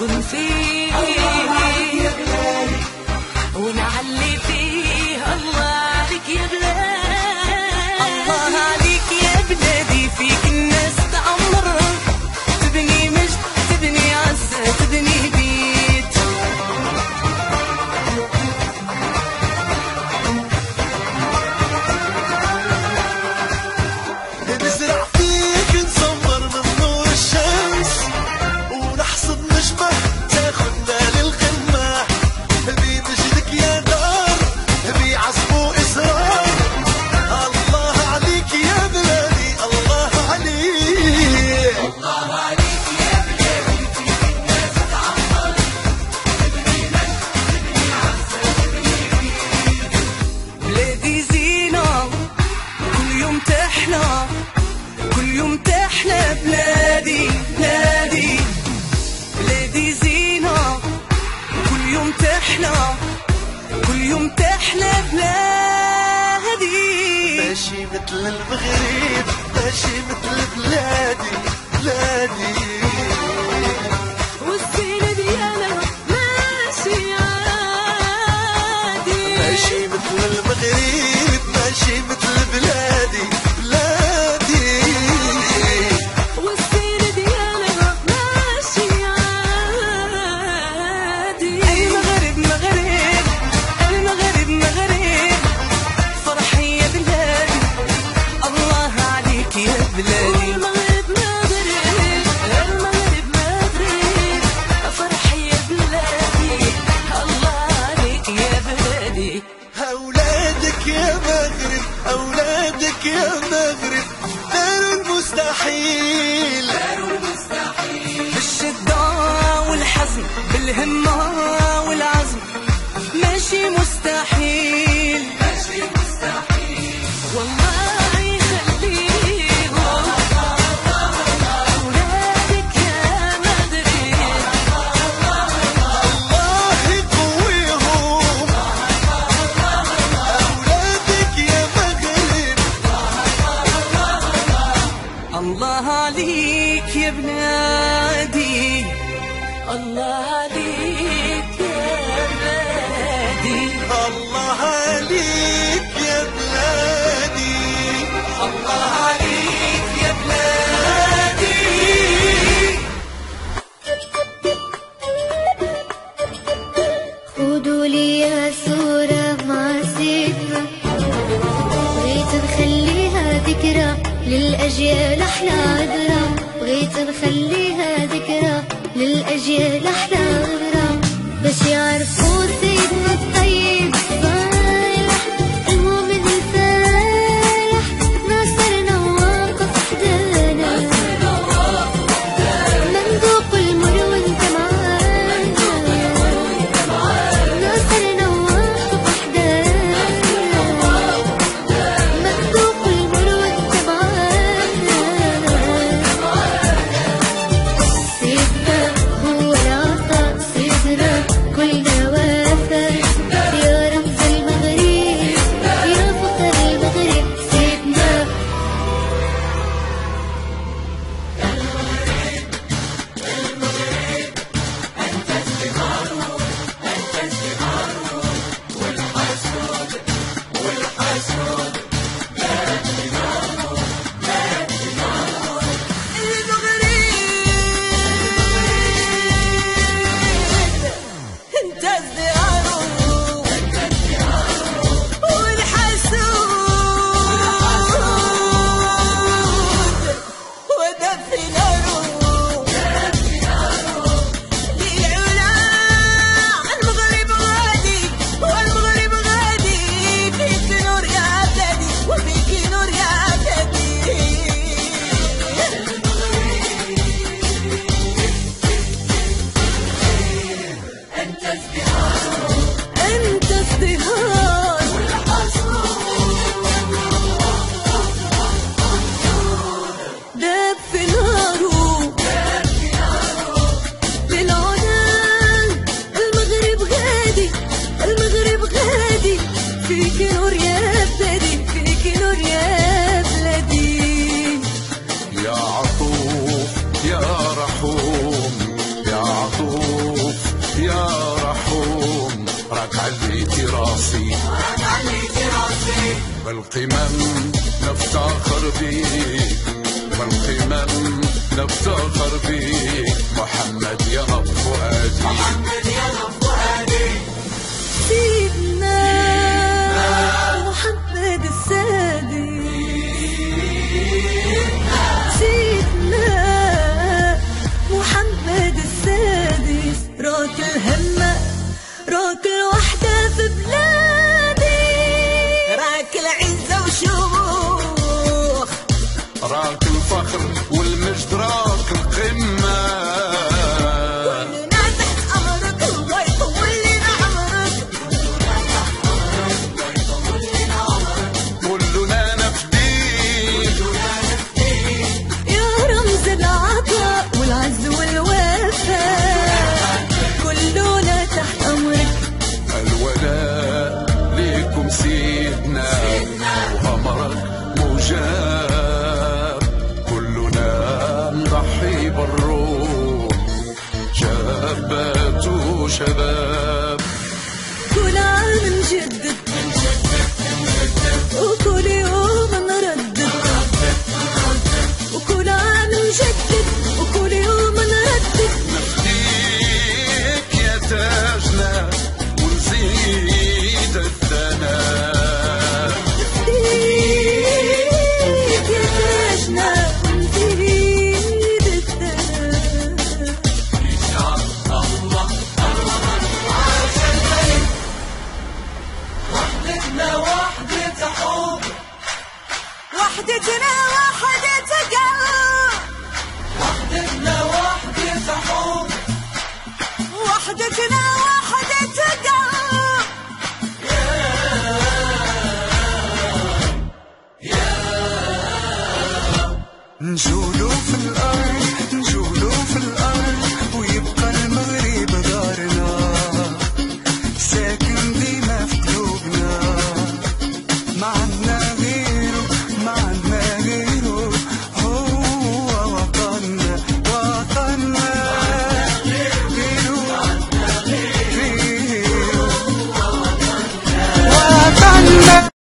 نسكن فيه ونعلي فيه. الله عليك يا بلادي، الله عليك يا بلادي، فيك الناس تعمر، تبني مجد، تبني عزة، تبني بيت. نزرع فيك نصمر من نور الشمس، ونحصد نجمة تاخدنا للقمة، بمجدك يا دار بيعزموا إصرار. الله عليك يا بلادي، الله عليك، الله عليك يا بلادي، فيك الناس تعمر، تبني مجد، تبني عزة، تبني بيت. بلادي زينة كل يوم تحلى، كل يوم تحلى. بلادي بلادي بلادي زينة كل يوم تحلى، كل يوم تحلى. بلادي ماشي مثل المغرب، ماشي مثل بلادي، بلادي. والزينة ديالها ماشي عادي، ماشي مثل المغرب، ماشي مثل بلادي، بلادي. والزينة ديالها ماشي عادي. المغرب مغرب، المغرب مغرب، فرحي يا بلادي، الله عليك يا بلادي. المغرب مغرب، المغرب مغرب، فرحي يا بلادي، الله عليك يا بلادي. أولادك يا مغرب، أولادك يا مغرب، دار المستحيل، دار المستحيل. بالشدة والحزن، بالهمة والعزم، ماشي مستحيل، ماشي مستحيل. والله يخليهم أولادك يا مغرب، الله يقويهم، أولادك يا مغرب. الله عليك يا بلادي، الله عليك يا بلادي، الله عليك يا بلادي، الله عليك يا بلادي. خدوا لي صورة مع الذكرى، بغيت نخليها ذكرى للأجيال، أحلى عبرة، بغيت نخليها ذكرى للأجيال، أحلى عبرة، باش يعرفوا سيدنا الطيب الصالح، المؤمن الفالح، ناصرنا واقف حدانا، مندوق المر وانت معانا، ناصرنا واقف حدانا، مندوق المر وانت معانا، سيدنا هو العطاء، سيدنا كلنا راسي بالقمم نفتخر بيك، بالقمم نفتخر بيك، محمد يا نبض فؤادي، محمد يا نبض فؤادي. سيدنا محمد السادس، سيدنا محمد السادس، راك الهمة راك الوحدة في بلادي، راك العزة وشموخ، راك الفخر والمجد، راك القمة، كلنا تحت أمرك، الله يطول لنا عمرك، كلنا نفديك، يا رمز العطاء والعز والوفاء، كلنا تحت أمرك. الولاء ليكم سيدنا وأمرك مجاب، كلنا نضحي بالروح، شابات وشباب، كل عام نجدد